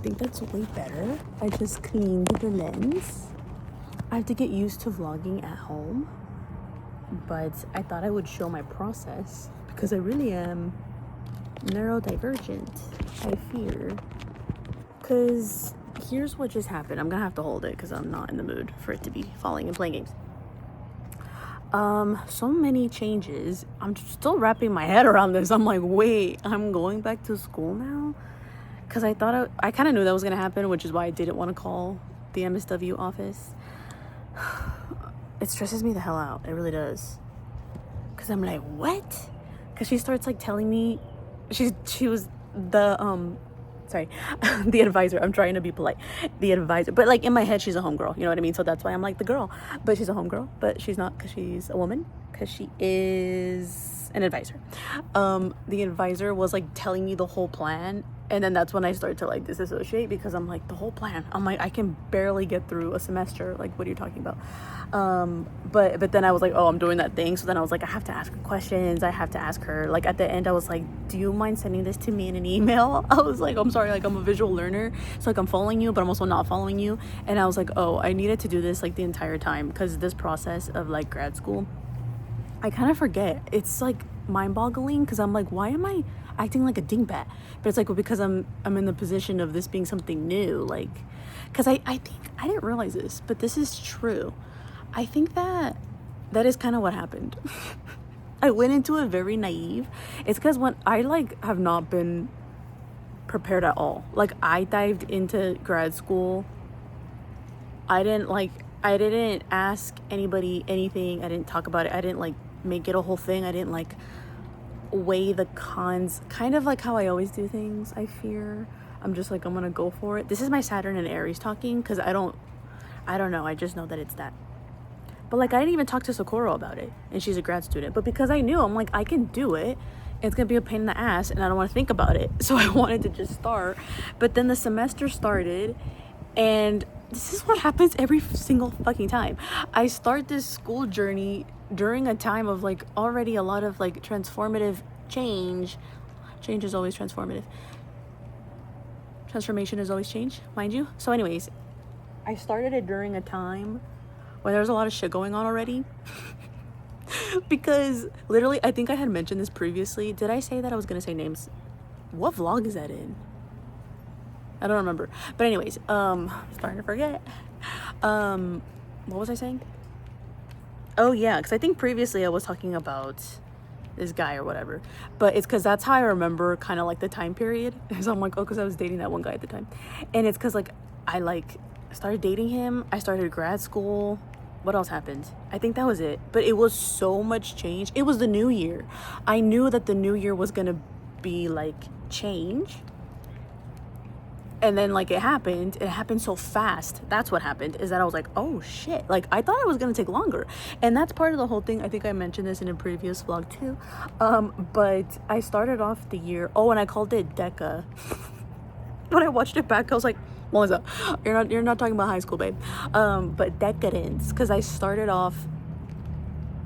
think that's way better. I just cleaned the lens. I have to get used to vlogging at home, but I thought I would show my process because I really am neurodivergent, I fear. Because here's what just happened. I'm gonna have to hold it because I'm not in the mood for it to be falling and playing games. So many changes. I'm still wrapping my head around this. I'm like, wait, I'm going back to school now? Because I thought I kind of knew that was gonna happen, which is why I didn't want to call the MSW office. It stresses me the hell out. It really does. Because I'm like, what? Because she starts like telling me she was the the advisor. I'm trying to be polite. The advisor, but like in my head she's a homegirl, you know what I mean? So that's why I'm like the girl, but she's a homegirl, but she's not, because she's a woman, because she is an advisor. The advisor was like telling me the whole plan, and then that's when I started to like disassociate, because I'm like, the whole plan, I'm like, I can barely get through a semester, like what are you talking about? But then I was like, oh, I'm doing that thing. So then I was like, I have to ask her questions, I have to ask her, like at the end I was like, do you mind sending this to me in an email? I was like, I'm sorry, like I'm a visual learner, so like I'm following you, but I'm also not following you. And I was like, oh, I needed to do this like the entire time, because this process of like grad school, I kind of forget. It's like mind-boggling, because I'm like, why am I acting like a dingbat? But it's like, well, because I'm in the position of this being something new, like, because I think I didn't realize this, but this is true. I think that is kind of what happened. I went into it very naive. It's because when I like have not been prepared at all. Like I dived into grad school, I didn't ask anybody anything, I didn't talk about it, I didn't like make it a whole thing, I didn't like weigh the cons, kind of like how I always do things, I fear. I'm just like, I'm gonna go for it. This is my Saturn and Aries talking, because I don't know, I just know that it's that. But like I didn't even talk to Socorro about it, and she's a grad student, but because I knew, I'm like, I can do it, it's gonna be a pain in the ass and I don't want to think about it, so I wanted to just start. But then the semester started, and this is what happens every single fucking time. I start this school journey during a time of like already a lot of like transformative change. Change is always transformative. Transformation is always change, mind you. So anyways, I started it during a time where there was a lot of shit going on already. Because literally, I think I had mentioned this previously. Did I say that I was gonna say names? What vlog is that in? I don't remember. But anyways, starting to forget. What was I saying? Oh yeah, because I think previously I was talking about this guy or whatever, but it's because that's how I remember kind of like the time period. So I'm like, oh, because I was dating that one guy at the time, and it's because like I like started dating him, I started grad school. What else happened? I think that was it. But it was so much change. It was the new year. I knew that the new year was gonna be like change. And then like it happened so fast. That's what happened, is that I was like, oh shit, like I thought it was gonna take longer. And that's part of the whole thing. I think I mentioned this in a previous vlog too. But I started off the year, oh, and I called it Deca. When I watched it back, I was like, what was that? You're not talking about high school, babe. But decadence, because I started off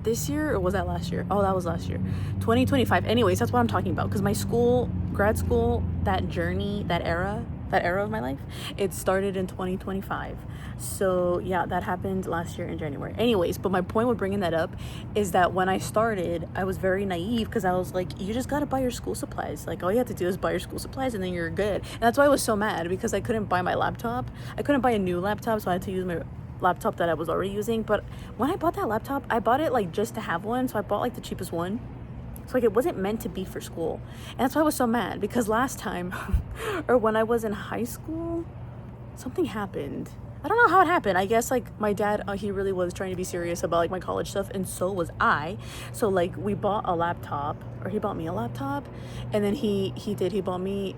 this year, or was that last year? Oh, that was last year, 2025. Anyways, that's what I'm talking about, because my school, grad school, that journey, that era of my life, it started in 2025. So yeah, that happened last year in January. Anyways, but my point with bringing that up is that when I started, I was very naive, because I was like, you just gotta buy your school supplies. Like all you have to do is buy your school supplies and then you're good. And that's why I was so mad, because I couldn't buy my laptop. I couldn't buy a new laptop, so I had to use my laptop that I was already using. But when I bought that laptop, I bought it like just to have one, so I bought like the cheapest one. So like it wasn't meant to be for school. And that's why I was so mad, because last time or when I was in high school, something happened. I don't know how it happened. I guess like my dad, he really was trying to be serious about like my college stuff, and so was I. So like we bought a laptop, or he bought me a laptop, and then he bought me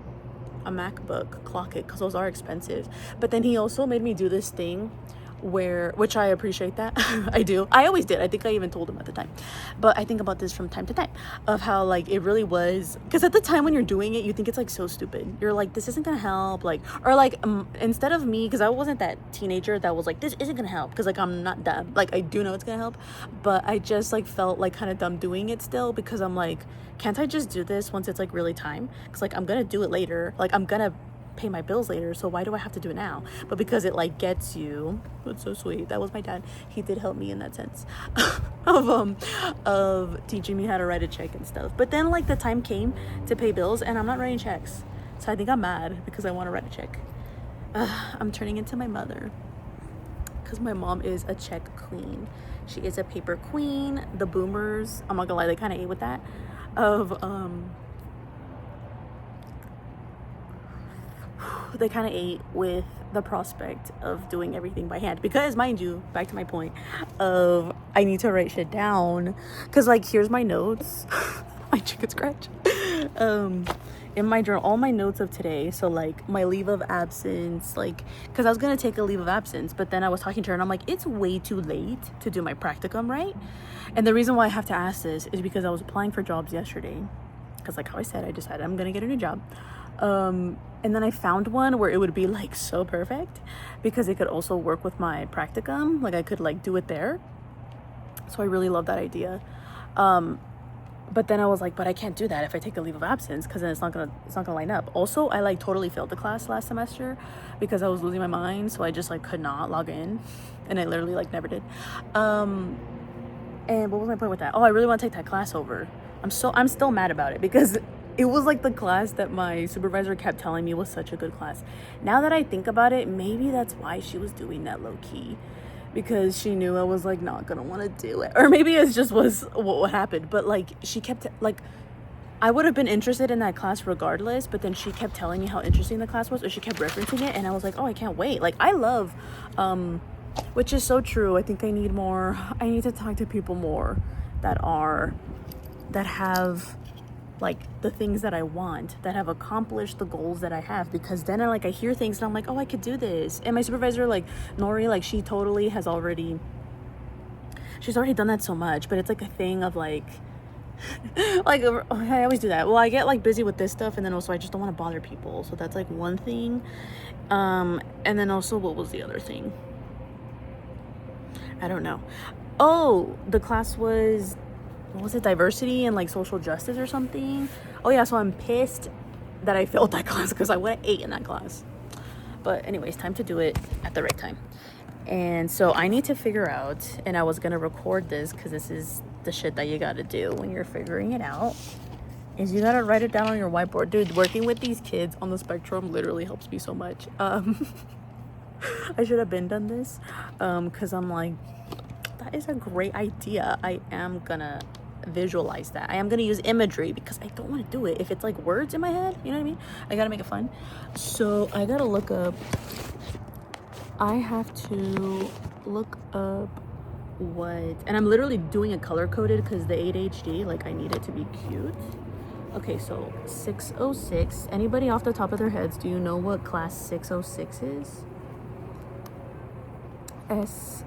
a MacBook, clock it, because those are expensive. But then he also made me do this thing which I appreciate that. I do. I always did. I think I even told him at the time. But I think about this from time to time, of how like it really was, because at the time when you're doing it, you think it's like so stupid. You're like, this isn't gonna help, like, or like instead of me, because I wasn't that teenager that was like, this isn't gonna help, because like I'm not dumb, like I do know it's gonna help, but I just like felt like kind of dumb doing it still, because I'm like, can't I just do this once it's like really time? Because like I'm gonna do it later, like I'm gonna pay my bills later, so why do I have to do it now? But because it like gets you, it's so sweet. That was my dad. He did help me in that sense of teaching me how to write a check and stuff. But then like the time came to pay bills and I'm not writing checks, so I think I'm mad because I want to write a check. I'm turning into my mother because my mom is a check queen. She is a paper queen. The boomers, I'm not gonna lie, they kind of ate with that of they kind of ate with the prospect of doing everything by hand, because mind you, back to my point of I need to write shit down, because like here's my notes. My chicken scratch in my journal, all my notes of today. So like my leave of absence, like because I was gonna take a leave of absence, but then I was talking to her and I'm like, it's way too late to do my practicum, right? And the reason why I have to ask this is because I was applying for jobs yesterday, because like how I said, I decided I'm gonna get a new job. And then I found one where it would be like so perfect because it could also work with my practicum. Like I could like do it there. So I really love that idea. But then I was like, but I can't do that if I take a leave of absence, because then it's not gonna line up. Also, I like totally failed the class last semester because I was losing my mind. So I just like could not log in, and I literally like never did. And what was my point with that? Oh, I really want to take that class over. I'm still mad about it because it was like the class that my supervisor kept telling me was such a good class. Now that I think about it, maybe that's why she was doing that low key, because she knew I was like not gonna want to do it, or maybe it just was what happened. But like she kept like, I would have been interested in that class regardless, but then she kept telling me how interesting the class was, or she kept referencing it, and I was like, oh, I can't wait. Like I love which is so true. I think I need to talk to people more that have like the things that I want, that have accomplished the goals that I have, because then I hear things and I'm like, oh, I could do this. And my supervisor, like Nori, like she's already done that so much, but it's like a thing of like like I always do that. Well, I get like busy with this stuff, and then also I just don't want to bother people, so that's like one thing. And then also, what was the other thing? I don't know. Oh, the class was, what was it, diversity and like social justice or something. Oh yeah, so I'm pissed that I failed that class because I would have ate in that class. But anyways, time to do it at the right time. And so I need to figure out, and I was gonna record this because this is the shit that you gotta do when you're figuring it out, is you gotta write it down on your whiteboard. Dude, working with these kids on the spectrum literally helps me so much. I should have been done this because I'm like, that is a great idea. I am gonna visualize that. I am gonna use imagery because I don't want to do it if it's like words in my head, you know what I mean? I gotta make it fun. So I gotta look up, I have to look up what, and I'm literally doing it color coded because the ADHD, like I need it to be cute. Okay, so 606, anybody off the top of their heads, do you know what class 606 is? SWG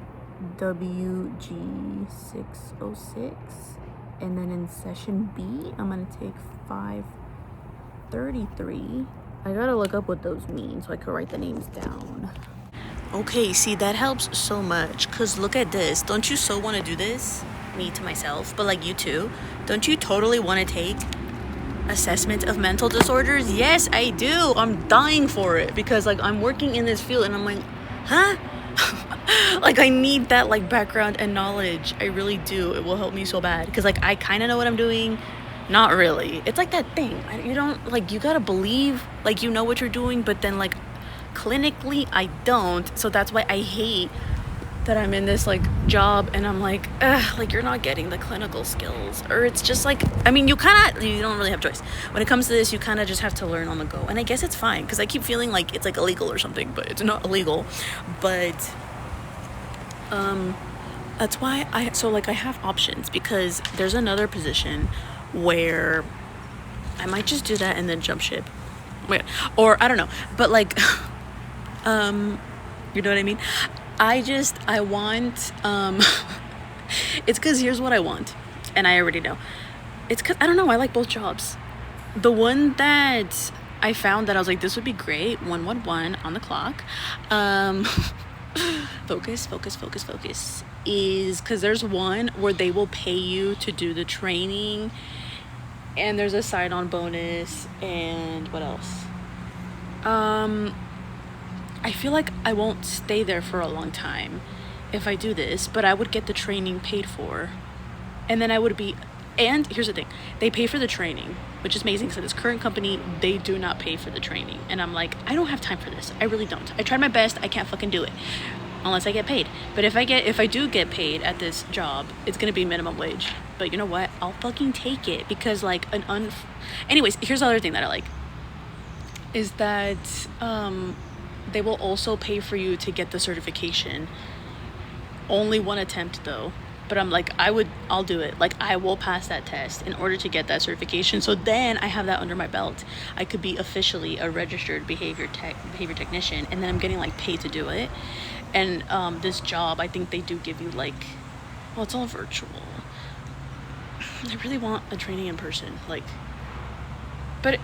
606. And then in session B, I'm gonna take 533. I gotta look up what those mean so I can write the names down. Okay, see, that helps so much, because look at this. Don't you so want to do this? Me to myself, but like you too. Don't you totally want to take assessment of mental disorders? Yes, I do. I'm dying for it because like I'm working in this field and I'm like, huh? Like I need that like background and knowledge. I really do. It will help me so bad because like I kind of know what I'm doing. Not really. It's like that thing. You don't, like, you gotta believe like you know what you're doing, but then like clinically I don't. So that's why I hate that I'm in this like job and I'm like, ugh, like you're not getting the clinical skills. Or it's just like, I mean, you don't really have choice. When it comes to this, you kind of just have to learn on the go. And I guess it's fine because I keep feeling like it's like illegal or something, but it's not illegal. But that's why I have options, because there's another position where I might just do that and then jump ship. Wait, or I don't know, but like you know what I mean? I want it's because here's what I want, and I already know. It's because I don't know, I like both jobs. The one that I found that I was like, this would be great, 111 on the clock, focus, is because there's one where they will pay you to do the training, and there's a sign-on bonus, and what else? I feel like I won't stay there for a long time if I do this, but I would get the training paid for. And then I would be, and here's the thing, they pay for the training, which is amazing. So this current company, they do not pay for the training. And I'm like, I don't have time for this. I really don't. I tried my best. I can't fucking do it unless I get paid. But if I do get paid at this job, it's going to be minimum wage. But you know what? I'll fucking take it because like anyways, here's the other thing that I like is that, they will also pay for you to get the certification. Only one attempt though. But I'm like, I'll do it. Like, I will pass that test in order to get that certification. So then I have that under my belt. I could be officially a registered behavior technician. And then I'm getting, like, paid to do it. And this job, I think they do give you, like, well, it's all virtual. I really want a training in person. Like, but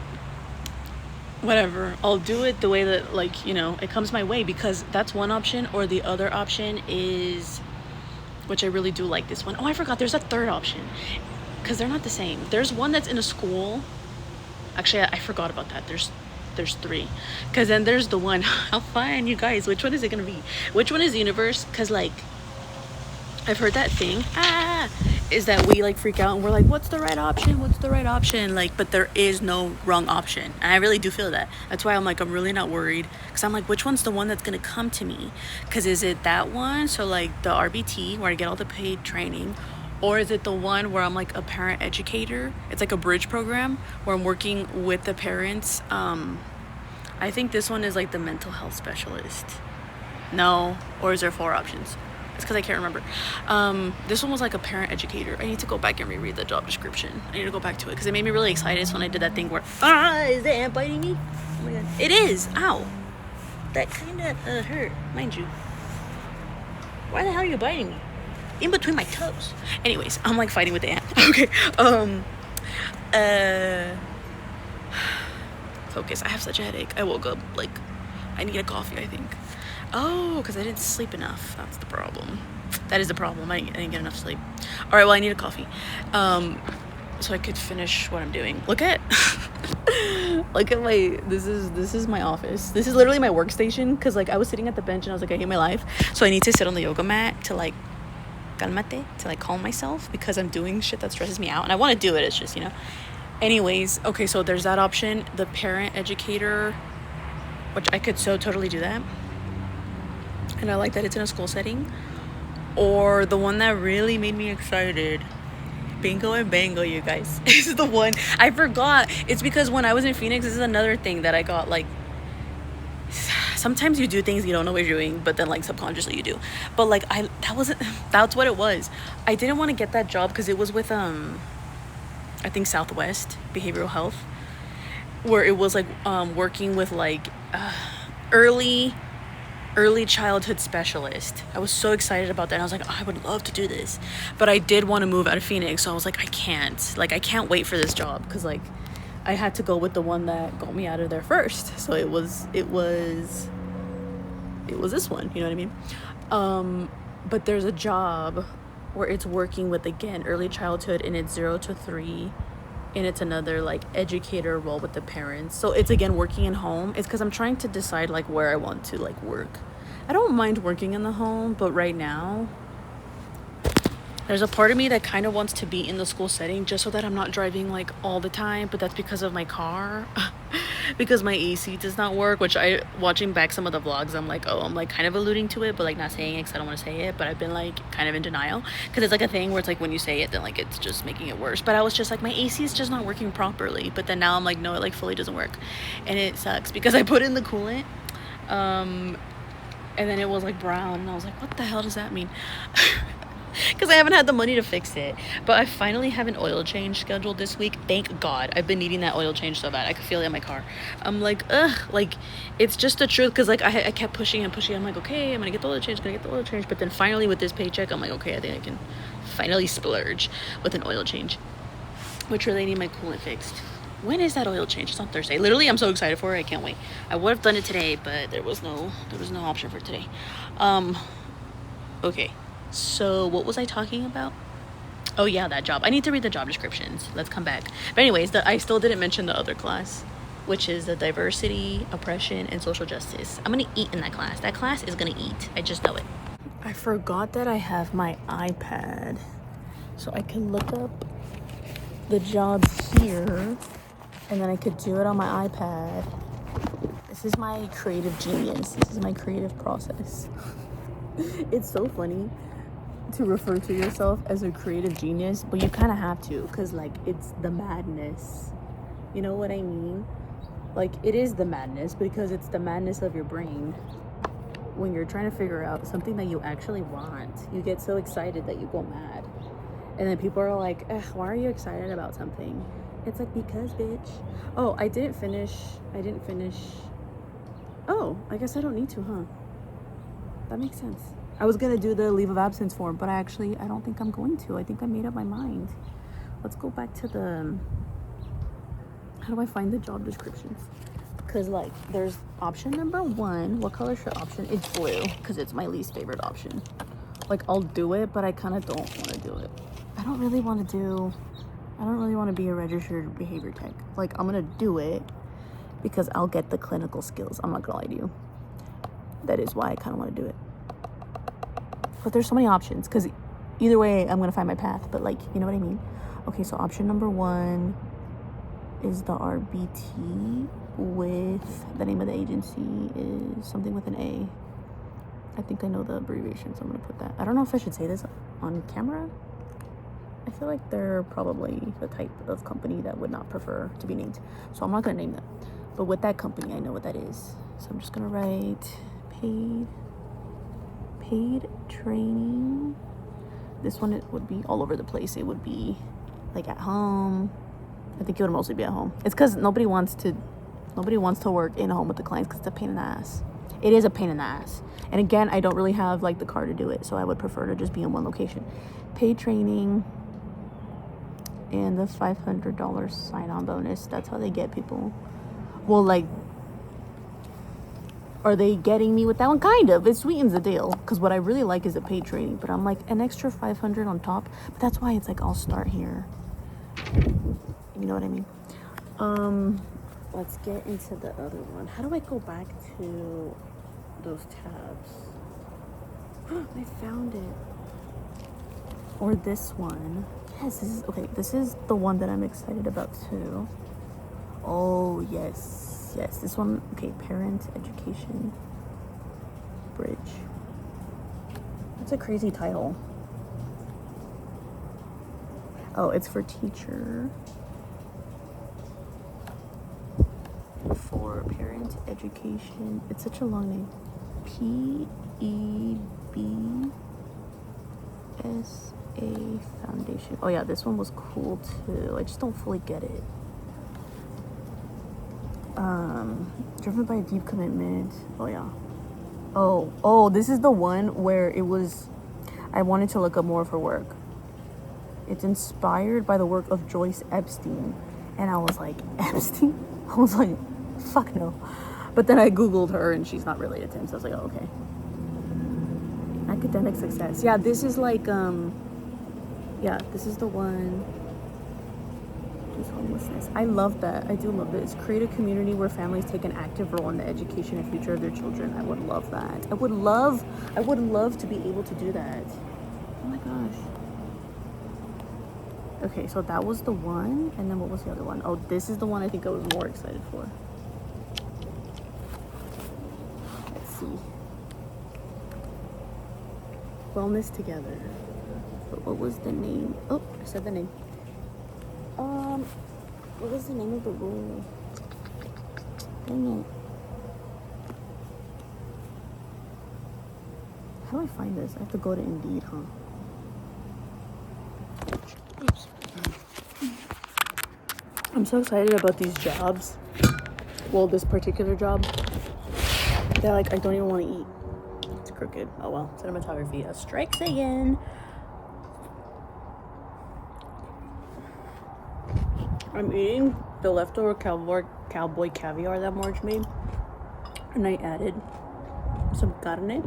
whatever. I'll do it the way that, like, you know, it comes my way. Because that's one option. Or the other option is... which I really do like this one. Oh, I forgot there's a third option because they're not the same. There's one that's in a school. Actually, I forgot about that. There's three because then there's the one. How fun, you guys. Which one is it gonna be? Which one is universe? Because like I've heard that thing is that we like freak out and we're like, what's the right option, like, but there is no wrong option. And I really do feel that. That's why I'm like, I'm really not worried because I'm like, which one's the one that's gonna come to me? Because is it that one, so like the RBT where I get all the paid training, or is it the one where I'm like a parent educator? It's like a bridge program where I'm working with the parents. I think this one is like the mental health specialist. No, or is there 4 options? It's because I can't remember. This one was like a parent educator. I need to go back and reread the job description. I need to go back to it because it made me really excited. So when I did that thing where, is the ant biting me? Oh my god. It is. Ow. That kind of hurt, mind you. Why the hell are you biting me? In between my toes. Anyways, I'm like fighting with the ant. Okay. Focus. I have such a headache. I woke up like I need a coffee, I think. Oh, because I didn't sleep enough. That's the problem. That is the problem. I didn't get enough sleep. All right, well, I need a coffee. So I could finish what I'm doing. Look at my, this is my office. This is literally my workstation because like I was sitting at the bench and I was like, I hate my life. So I need to sit on the yoga mat to like, calmate, to like calm myself because I'm doing shit that stresses me out. And I want to do it. It's just, you know. Anyways, okay, so there's that option. The parent educator, which I could so totally do that. And I like that it's in a school setting. Or the one that really made me excited, Bingo and Bango, you guys. This is the one. I forgot. It's because when I was in Phoenix, this is another thing that I got, like, sometimes you do things you don't know what you're doing, but then like subconsciously you do. But like that's what it was. I didn't want to get that job because it was with I think Southwest Behavioral Health, where it was like working with like early childhood specialist. I was so excited about that. And I was like, oh, I would love to do this. But I did want to move out of Phoenix. So I was like, I can't wait for this job. Because like I had to go with the one that got me out of there first. So it was this one, you know what I mean? But there's a job where it's working with, again, early childhood, and it's 0 to 3. And it's another like educator role with the parents. So it's again working in home. It's because I'm trying to decide like where I want to like work. I don't mind working in the home, but right now there's a part of me that kind of wants to be in the school setting just so that I'm not driving like all the time. But that's because of my car. Because my AC does not work, which watching back some of the vlogs, I'm like kind of alluding to it, but like not saying it because I don't want to say it. But I've been like kind of in denial because it's like a thing where it's like when you say it, then like it's just making it worse. But I was just like, my AC is just not working properly. But then now I'm like, no, it like fully doesn't work, and it sucks because I put in the coolant, and then it was like brown, and I was like, what the hell does that mean? Because I haven't had the money to fix it. But I finally have an oil change scheduled this week. Thank God. I've been needing that oil change so bad. I could feel it in my car. I'm like, like, it's just the truth. Because, like, I kept pushing and pushing. I'm like, okay, I'm going to get the oil change. But then finally with this paycheck, I'm like, okay, I think I can finally splurge with an oil change. Which really need my coolant fixed. When is that oil change? It's on Thursday. Literally, I'm so excited for it. I can't wait. I would have done it today, but there was no option for today. Okay. So what was I talking about? Oh yeah, that job. I need to read the job descriptions. Let's come back. But anyways, I still didn't mention the other class. which is the diversity, oppression, and social justice. I'm gonna eat in that class. That class is gonna eat. I just know it. I forgot that I have my iPad, so I can look up the jobs here, and then I could do it on my iPad. This is my creative genius. This is my creative process. It's so funny to refer to yourself as a creative genius, but you kind of have to, because like it's the madness. You know what I mean? Like it is the madness because it's the madness of your brain. When you're trying to figure out something that you actually want, you get so excited that you go mad. And then people are like, why are you excited about something? It's like, because bitch. Oh, I didn't finish. Oh, I guess I don't need to, huh? That makes sense. I was gonna do the leave of absence form, but I don't think I'm going to. I think I made up my mind. Let's go back to the, how do I find the job descriptions? Because like there's option number 1. What color should option? It's blue, because it's my least favorite option. Like I'll do it, but I kind of don't want to do it. I don't really want to be a registered behavior tech. Like I'm gonna do it because I'll get the clinical skills. I'm not gonna lie to you. That is why I kind of want to do it. But there's so many options, because either way I'm gonna find my path. But like, you know what I mean? Okay, so option number 1 is the RBT with the name of the agency is something with an A. I think I know the abbreviation, so I'm gonna put that. I don't know if I should say this on camera. I feel like they're probably the type of company that would not prefer to be named, so I'm not gonna name them. But with that company, I know what that is. So I'm just gonna write paid training. This one, it would be all over the place. It would be like at home. I think it would mostly be at home. It's because nobody wants to work in a home with the clients, because it's a pain in the ass. It is a pain in the ass. And again, I don't really have like the car to do it, so I would prefer to just be in one location. Paid training and the $500 sign-on bonus. That's how they get people. Well, like, are they getting me with that one? Kind of. It sweetens the deal, because what I really like is the paid training, but I'm like an extra 500 on top. But that's why it's like I'll start here. You know what I mean? Let's get into the other one. How do I go back to those tabs? I found it. Or this one. Yes, this is okay. This is the one that I'm excited about too. Oh yes, this one. Okay, parent education bridge. That's a crazy title. Oh, it's for teacher. For parent education. It's such a long name. PEBSA Foundation. Oh yeah, this one was cool too. I just don't fully get it. Driven by a deep commitment. Oh yeah. Oh, this is the one where it was, I wanted to look up more for work. It's inspired by the work of Joyce Epstein. And I was like, Epstein? I was like, fuck no. But then I Googled her and she's not related to him. So I was like, oh, okay. Academic success. Yeah, this is like, this is the one. Just homelessness. I love that. I do love this. Create a community where families take an active role in the education and future of their children. I would love that. I would love to be able to do that. Oh my gosh. Okay, so that was the one, and then what was the other one? Oh, this is the one I think I was more excited for. Let's see. Wellness Together. But what was the name? Oh, I said the name. What was the name of the role? Dang it. How do I find this? I have to go to Indeed, huh? Oops. I'm so excited about these jobs. Well, this particular job. They're like, I don't even want to eat. It's crooked. Oh well. Cinematography. A strikes again. I'm eating the leftover cowboy caviar that Marge made. And I added some carne.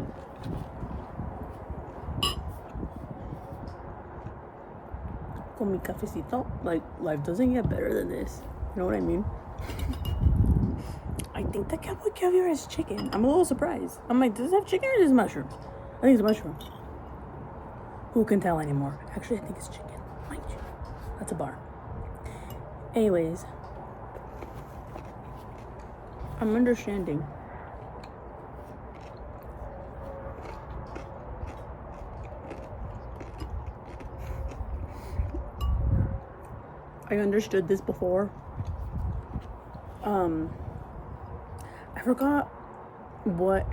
Con mi cafecito. Like, life doesn't get better than this. You know what I mean? I think the cowboy caviar is chicken. I'm a little surprised. I'm like, does it have chicken or is it mushrooms? I think it's mushrooms. Who can tell anymore? Actually, I think it's chicken. Mind you. That's a bar. Anyways, I'm understanding. I understood this before. I forgot what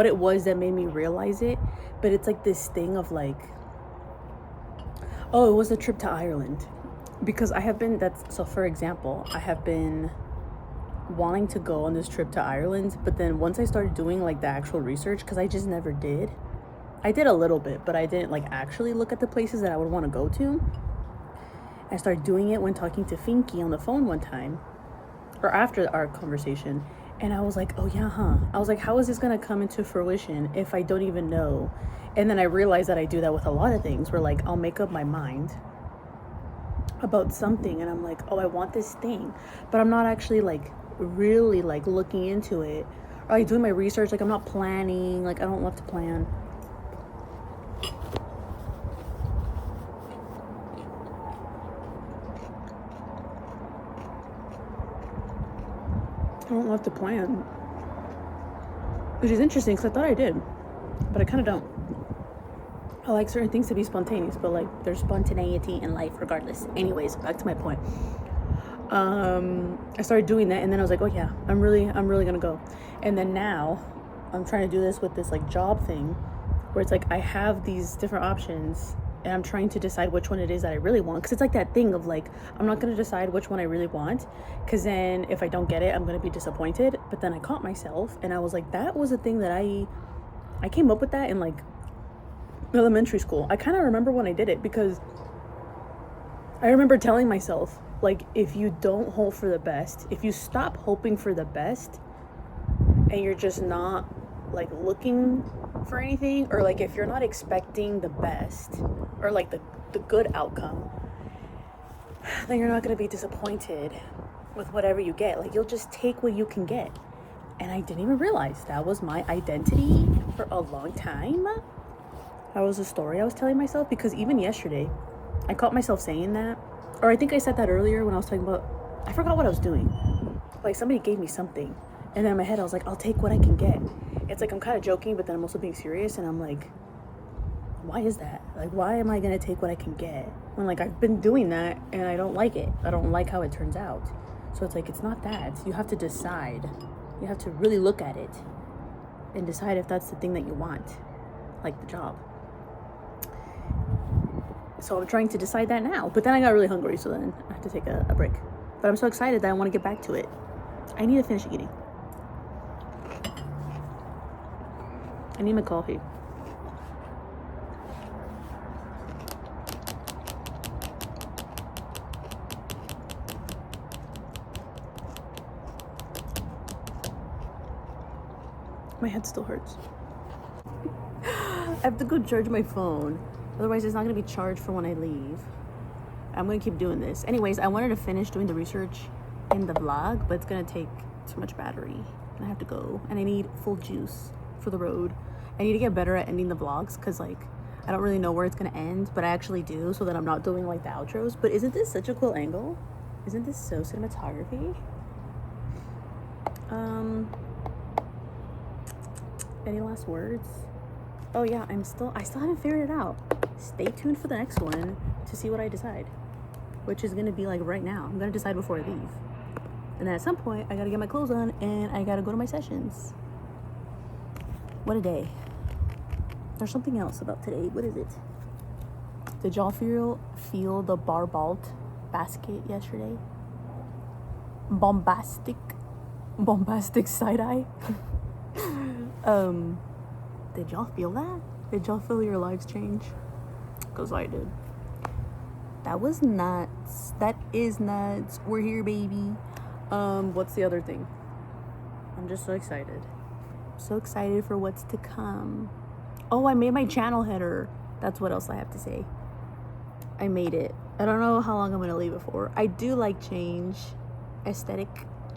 it was that made me realize it, but it's like this thing of like, oh, it was a trip to Ireland, because for example, I have been wanting to go on this trip to Ireland, but then once I started doing like the actual research, because I just never did. I did a little bit, but I didn't like actually look at the places that I would want to go to. I started doing it when talking to Finky on the phone one time, or after our conversation, and I was like, oh yeah, I was like, how is this gonna come into fruition if I don't even know? And then I realized that I do that with a lot of things, where like I'll make up my mind about something and I'm like, oh, I want this thing, but I'm not actually like really like looking into it, or like doing my research. Like I'm not planning. Like I don't love to plan. I don't love to plan, which is interesting because I thought I did, but I kind of don't. I like certain things to be spontaneous, but like there's spontaneity in life regardless. Anyways, back to my point. I started doing that, and then I was like, oh yeah, I'm really gonna go. And then now I'm trying to do this with this like job thing, where it's like I have these different options and I'm trying to decide which one it is that I really want, because it's like that thing of like, I'm not going to decide which one I really want, because then if I don't get it, I'm going to be disappointed. But then I caught myself and I was like, that was a thing that I came up with that in like elementary school. I kind of remember when I did it, because I remember telling myself, like, if you don't hope for the best, if you stop hoping for the best and you're just not like looking for anything, or like if you're not expecting the best or like the good outcome, then you're not going to be disappointed with whatever you get. Like you'll just take what you can get. And I didn't even realize that was my identity for a long time. That was a story I was telling myself, because even yesterday I caught myself saying that, or I think I said that earlier when I was talking about, I forgot what I was doing. Like somebody gave me something, and then in my head I was like, I'll take what I can get. It's like I'm kind of joking, but then I'm also being serious, and I'm like, why is that? Like, why am I gonna take what I can get when like I've been doing that and I don't like it? I don't like how it turns out. So it's like, it's not that. You have to decide. You have to really look at it and decide if that's the thing that you want, like the job. So I'm trying to decide that now, but then I got really hungry, so then I have to take a break. But I'm so excited that I want to get back to it. I need to finish eating. I need my coffee. My head still hurts. I have to go charge my phone. Otherwise, it's not going to be charged for when I leave. I'm going to keep doing this. Anyways, I wanted to finish doing the research in the vlog, but it's going to take too much battery. And I have to go. And I need full juice for the road. I need to get better at ending the vlogs, because like I don't really know where it's going to end, but I actually do, so that I'm not doing like the outros. But isn't this such a cool angle? Isn't this so cinematography? Any last words? Oh yeah, I still haven't figured it out. Stay tuned for the next one to see what I decide, which is gonna be like right now. I'm gonna decide before I leave, and then at some point I gotta get my clothes on and I gotta go to my sessions. What a day. There's something else about today. What is it? Did y'all feel the barbalt basket yesterday? Bombastic side-eye. Did y'all feel that? Did y'all feel your lives change? Because I did. That was nuts. That is nuts. We're here, baby. What's the other thing? I'm just so excited. So excited for what's to come. Oh, I made my channel header. That's what else I have to say. I made it. I don't know how long I'm gonna leave it for. I do like change. aesthetic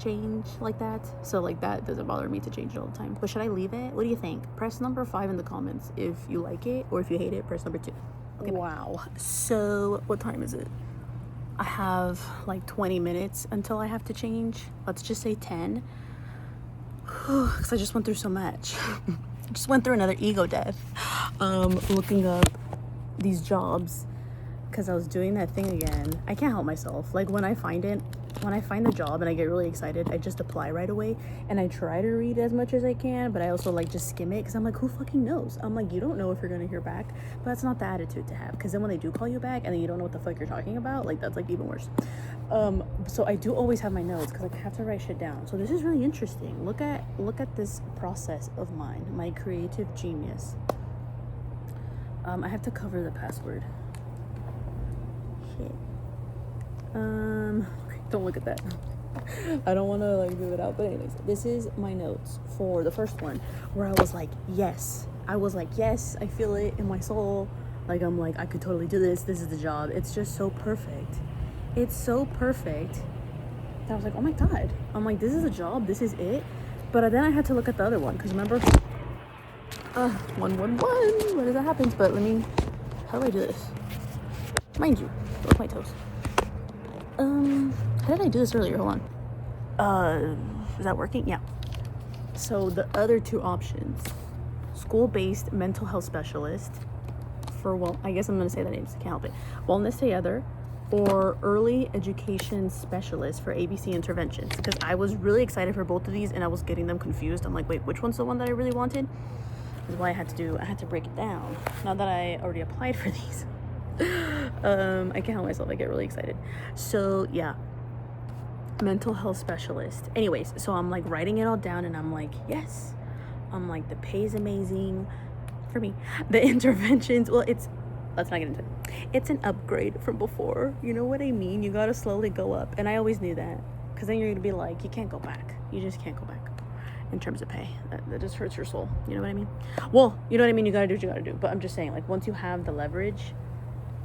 change like that. So like that doesn't bother me to change it all the time. But should I leave it? What do you think? Press number 5 in the comments if you like it, or if you hate it, press number 2. Okay, wow. So what time is it? I have like 20 minutes until I have to change. Let's just say 10. Because I just went through so much. I just went through another ego death. Looking up these jobs because I was doing that thing again. I can't help myself. Like when I find the job and I get really excited, I just apply right away, and I try to read as much as I can, but I also like just skim it because I'm like, who fucking knows? I'm like, you don't know if you're gonna hear back, but that's not the attitude to have, because then when they do call you back and then you don't know what the fuck you're talking about, like that's like even worse. So I do always have my notes because I have to write shit down. So this is really interesting. Look at this process of mine, my creative genius. I have to cover the password. Shit. Don't look at that. I don't want to like move it out, but anyways, this is my notes for the first one, where I was like, yes, I feel it in my soul. Like I'm like, I could totally do this. This is the job. It's just so perfect. It's so perfect that I was like, oh my god. I'm like, this is a job. This is it. But then I had to look at the other one, because remember, 111. What does that happen? But how do I do this? Mind you, look my toes. How did I do this earlier? Hold on. Is that working? Yeah. So the other two options: school-based mental health specialist for, well, I guess I'm gonna say the names, can't help it. Wellness together, or early education specialist for ABC interventions. Because I was really excited for both of these and I was getting them confused. I'm like, wait, which one's the one that I really wanted? That's why I had to break it down. Now that I already applied for these. I can't help myself, I get really excited. So yeah, mental health specialist. Anyways, so I'm like writing it all down and I'm like, yes. I'm like, the pay is amazing for me. The interventions, well, let's not get into it. It's an upgrade from before. You know what I mean? You gotta slowly go up. And I always knew that, because then you're gonna be like, you can't go back. You just can't go back in terms of pay. That just hurts your soul. You know what I mean? Well, you know what I mean? You gotta do what you gotta do. But I'm just saying, like, once you have the leverage,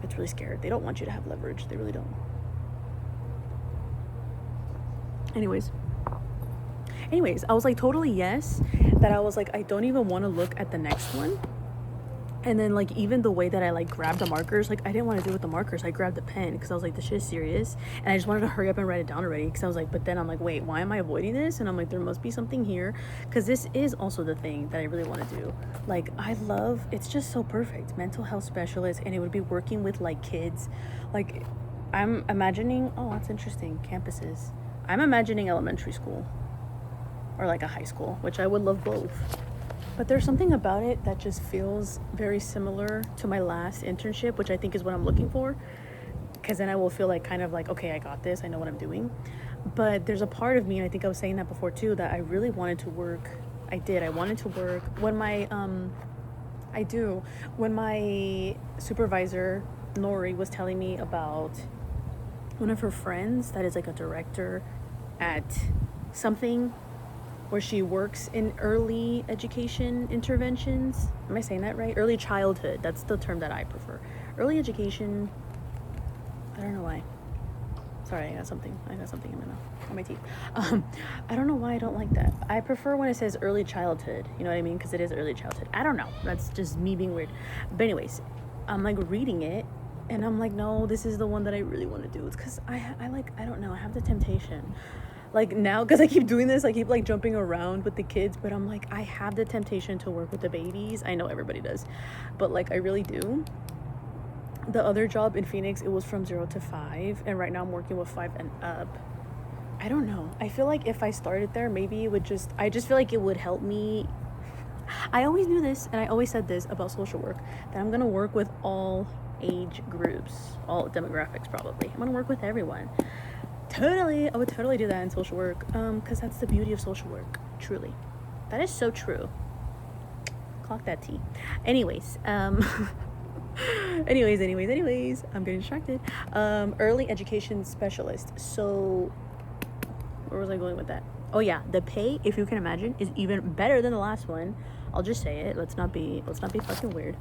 it's really scared. They don't want you to have leverage. They really don't. Anyways, I was like totally yes, that I was like, I don't even want to look at the next one. And then like even the way that I like grabbed the markers, like I didn't want to do it with the markers. I grabbed the pen because I was like, this shit is serious, and I just wanted to hurry up and write it down already, because I was like, but then I'm like, wait, why am I avoiding this? And I'm like, there must be something here, because this is also the thing that I really want to do. Like it's just so perfect. Mental health specialist, and it would be working with like kids. Like I'm imagining, oh, that's interesting, campuses. I'm imagining elementary school or like a high school, which I would love both. But there's something about it that just feels very similar to my last internship, which I think is what I'm looking for. Because then I will feel like kind of like, okay, I got this. I know what I'm doing. But there's a part of me, and I think I was saying that before too, that I really wanted to work. I wanted to work when when my supervisor, Nori, was telling me about one of her friends that is like a director at something, where she works in early education interventions. Am I saying that right? Early childhood. That's the term that I prefer. Early education. I don't know why. Sorry, I got something in my mouth, on my teeth. I don't know why I don't like that. I prefer when it says early childhood. You know what I mean? Because it is early childhood. I don't know. That's just me being weird. But anyways, I'm like reading it, and I'm like, no, this is the one that I really want to do. It's because I don't know. I have the temptation. Like now, because I keep doing this, I keep like jumping around with the kids, but I'm like, I have the temptation to work with the babies. I know everybody does, but like I really do. The other job in Phoenix, it was from 0 to 5, and right now I'm working with 5 and up. I don't know. I feel like if I started there, maybe it would I just feel like it would help me. I always knew this, and I always said this about social work, that I'm gonna work with all age groups, all demographics probably. I'm gonna work with everyone. Totally, I would totally do that in social work, because that's the beauty of social work, truly. That is so true. Clock that T. Anyways, anyways, I'm getting distracted. Early education specialist. So, where was I going with that? Oh yeah, the pay, if you can imagine, is even better than the last one. I'll just say it. Let's not be fucking weird.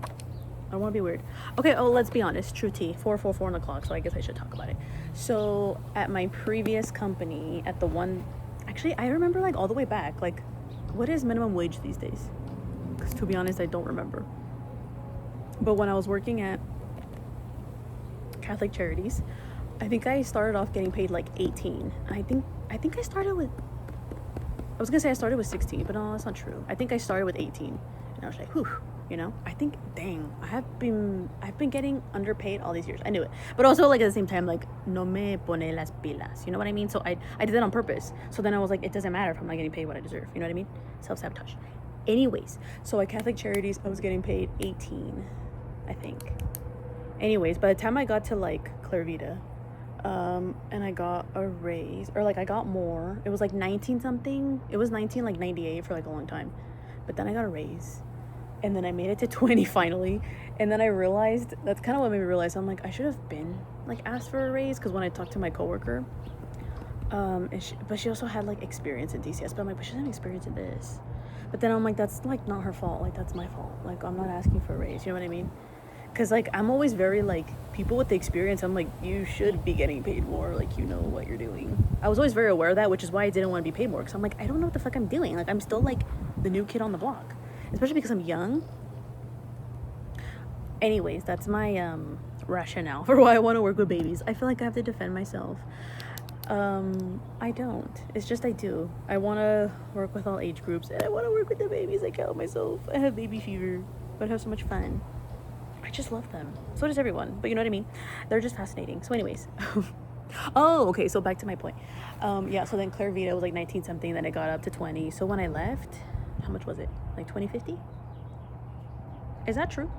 don't want to be weird. Okay, oh, let's be honest. True tea. 444 on the clock, so I guess I should talk about it. So, at my previous company, at the one... Actually, I remember, like, all the way back. Like, what is minimum wage these days? Because, to be honest, I don't remember. But when I was working at Catholic Charities, I think I started off getting paid, like, 18. I think I started with... I was going to say I started with 16, but no, that's not true. I think I started with 18. And I was like, whew. You know, I think, dang, I've been getting underpaid all these years. I knew it, but also like at the same time, like, no me pone las pilas. You know what I mean? So I did that on purpose. So then I was like, it doesn't matter if I'm not getting paid what I deserve. You know what I mean? Self-sabotage. Anyways, so at Catholic Charities, I was getting paid 18, I think. Anyways, by the time I got to like Clarvita, and I got a raise, or like I got more. It was like 19 something. It was 19, like 98 for like a long time, but then I got a raise. And then I made it to 20 finally. And then I realized, that's kind of what made me realize, I'm like, I should have been like asked for a raise. Because when I talked to my coworker, but she also had like experience in DCS. But I'm like, but she doesn't have experience in this. But then I'm like, that's like not her fault. Like, that's my fault. Like, I'm not asking for a raise. You know what I mean? Because like, I'm always very like, people with the experience, I'm like, you should be getting paid more. Like, you know what you're doing. I was always very aware of that, which is why I didn't want to be paid more. Because I'm like, I don't know what the fuck I'm doing. Like, I'm still like the new kid on the block. Especially because I'm young. Anyways, that's my rationale for why I want to work with babies. I feel like I have to defend myself. I don't. It's just I do. I want to work with all age groups, and I want to work with the babies. I count myself. I have baby fever, but I have so much fun. I just love them. So does everyone. But you know what I mean? They're just fascinating. So anyways. Oh, okay. So back to my point. Yeah, so then Clarvita was like 19 something. Then it got up to 20. So when I left, how much was it? Like 2050? Is that true?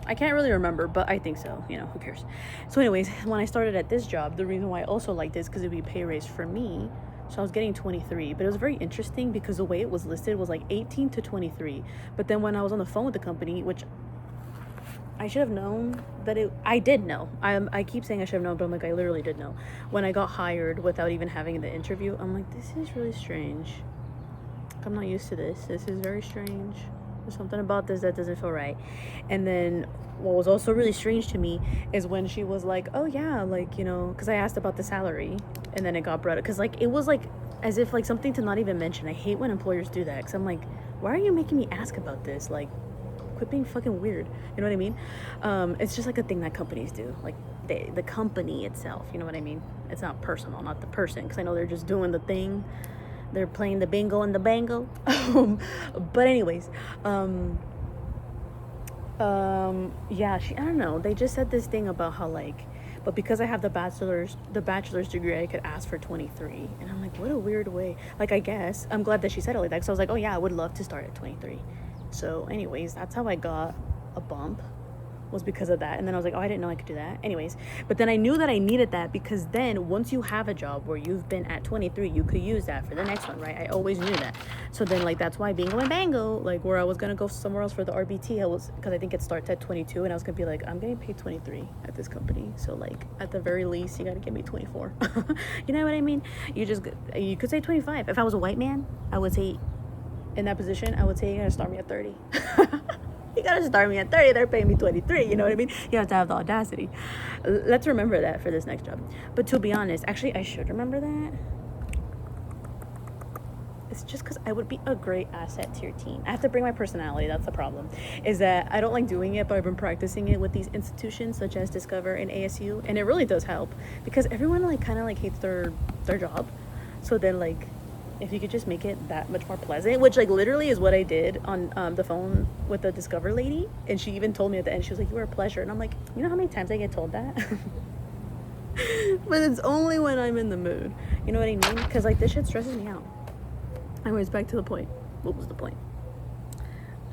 I can't really remember, but I think so. You know, who cares? So anyways, when I started at this job, the reason why I also liked this because it'd be a pay raise for me. So I was getting 23, but it was very interesting because the way it was listed was like 18 to 23. But then when I was on the phone with the company, which I should have known that I did know. I keep saying I should have known, but I'm like, I literally did know. When I got hired without even having the interview, I'm like, this is really strange. I'm not used to this. This is very strange. There's something about this that doesn't feel right. And then what was also really strange to me is when she was like, oh yeah, like, you know, because I asked about the salary and then it got brought up. Because like, it was like as if like something to not even mention. I hate when employers do that because I'm like, why are you making me ask about this? Like, quit being fucking weird. You know what I mean? It's just like a thing that companies do. Like the company itself, you know what I mean? It's not personal, not the person. Because I know they're just doing the thing. They're playing the bingo and the bango. But anyways, yeah, I don't know. They just said this thing about how like, but because I have the bachelor's degree, I could ask for 23. And I'm like, what a weird way. Like, I guess I'm glad that she said it like that. So I was like, oh yeah, I would love to start at 23. So anyways, that's how I got a bump, was because of that. And then I was like, oh, I didn't know I could do that. Anyways, but then I knew that I needed that because then once you have a job where you've been at 23, you could use that for the next one, right? I always knew that. So then like, that's why bingo and bango, like where I was going to go somewhere else for the RBT, because I think it starts at 22 and I was going to be like, I'm getting paid 23 at this company. So like at the very least, you got to give me 24. You know what I mean? You could say 25. If I was a white man, I would say in that position, I would say you got to start me at 30. You gotta start me at 30, they're paying me 23, you know what I mean? You have to have the audacity. Let's remember that for this next job. But to be honest, actually, I should remember that. It's just because I would be a great asset to your team. I have to bring my personality, that's the problem. Is that I don't like doing it, but I've been practicing it with these institutions such as Discover and ASU, and it really does help. Because everyone like kind of like hates their job. So then like, if you could just make it that much more pleasant, which like literally is what I did on the phone with the Discover lady. And she even told me at the end, she was like, you were a pleasure. And I'm like, you know how many times I get told that? But it's only when I'm in the mood. You know what I mean? Because like this shit stresses me out. Anyways, back to the point. What was the point?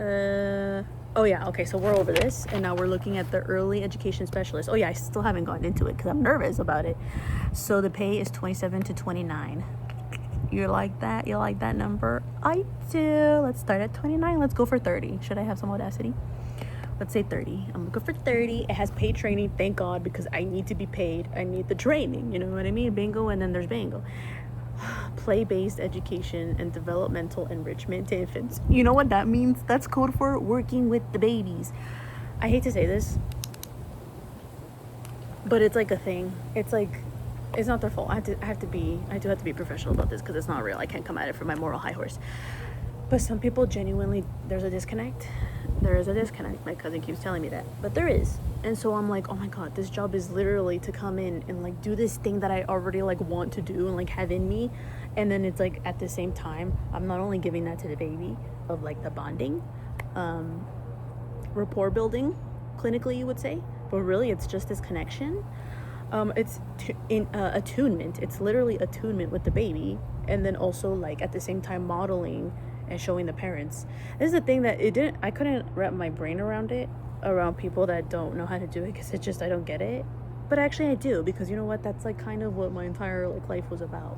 Oh yeah, okay, so we're over this. And now we're looking at the early education specialist. Oh yeah, I still haven't gotten into it because I'm nervous about it. So the pay is 27 to 29. You like that? You like that number? I do. Let's start at 29. Let's go for 30. Should I have some audacity? Let's say 30. I'm looking for 30. It has paid training, thank God, because I need to be paid. I need the training, you know what I mean? Bingo, and then there's bango. Play-based education and developmental enrichment to infants. You know what that means? That's code for working with the babies. I hate to say this, but it's like a thing. It's like, it's not their fault. I do have to be professional about this because it's not real. I can't come at it from my moral high horse. But some people genuinely, there's a disconnect. There is a disconnect. My cousin keeps telling me that, but there is. And so I'm like, oh my God, this job is literally to come in and like do this thing that I already like want to do and like have in me. And then it's like at the same time, I'm not only giving that to the baby of like the bonding, rapport building, clinically you would say, but really it's just this connection. It's attunement. It's literally attunement with the baby, and then also like at the same time modeling and showing the parents. This is the thing that I couldn't wrap my brain around it, around people that don't know how to do it, because it's just, I don't get it. But actually I do, because you know what, that's like kind of what my entire like life was about,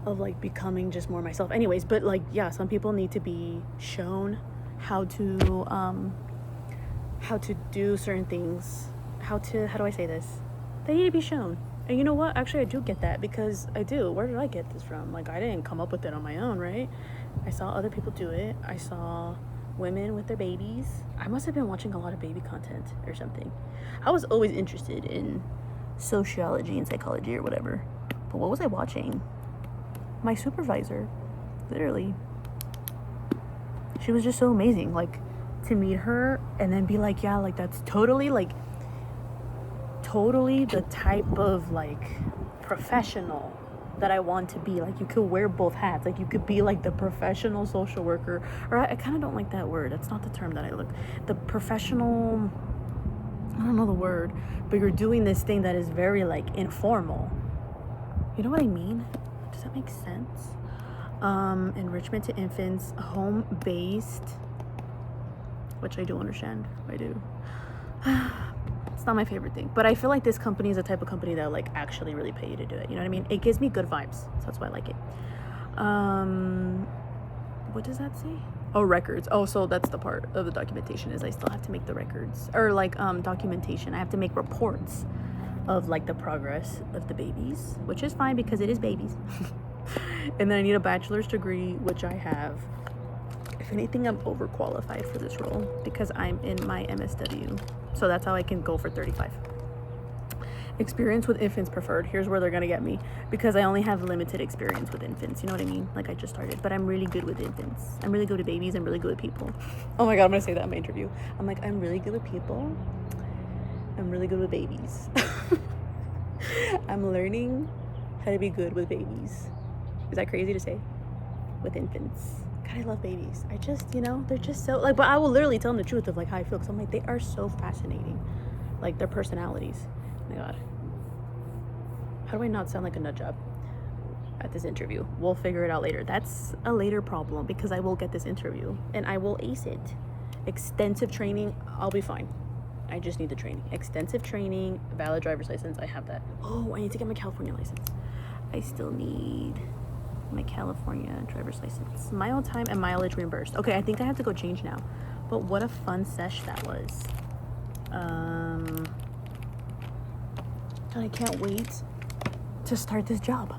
of like becoming just more myself. Anyways, but like, yeah, some people need to be shown how to do certain things, how do I say this, they need to be shown. And you know what, actually I do get that, because I do. Where did I get this from? Like, I didn't come up with it on my own, right? I saw other people do it. I saw women with their babies. I must have been watching a lot of baby content or something. I was always interested in sociology and psychology or whatever, but what was I watching? My supervisor, literally, she was just so amazing. Like, to meet her and then be like, yeah, like that's totally the type of like professional that I want to be. Like, you could wear both hats. Like, you could be like the professional social worker, or I kind of don't like that word. That's not the term that I look. The professional, I don't know the word, but you're doing this thing that is very like informal. You know what I mean? Does that make sense? Enrichment to infants, home-based, which I do understand. I do. It's not my favorite thing, but I feel like this company is the type of company that like actually really pay you to do it. You know what I mean? It gives me good vibes, so that's why I like it. What does that say? Oh, records. Oh, so that's the part of the documentation, is I still have to make the records, or like documentation. I have to make reports of like the progress of the babies, which is fine because it is babies. And then I need a bachelor's degree, which I have. If anything, I'm overqualified for this role because I'm in my MSW. So that's how I can go for 35. Experience with infants preferred. Here's where they're gonna get me, because I only have limited experience with infants. You know what I mean? Like, I just started, but I'm really good with infants. I'm really good with babies. I'm really good with people. Oh my God, I'm gonna say that in my interview. I'm like, I'm really good with people. I'm really good with babies. I'm learning how to be good with babies. Is that crazy to say? With infants. God, I love babies. I just, you know, they're just so, like, but I will literally tell them the truth of, like, how I feel. Because I'm like, they are so fascinating. Like, their personalities. Oh my God. How do I not sound like a nut job at this interview? We'll figure it out later. That's a later problem, because I will get this interview. And I will ace it. Extensive training, I'll be fine. I just need the training. Extensive training, valid driver's license. I have that. Oh, I need to get my California license. I still need my California driver's license. Mile time and mileage reimbursed. Okay, I think I have to go change now. But what a fun sesh that was. God, I can't wait to start this job.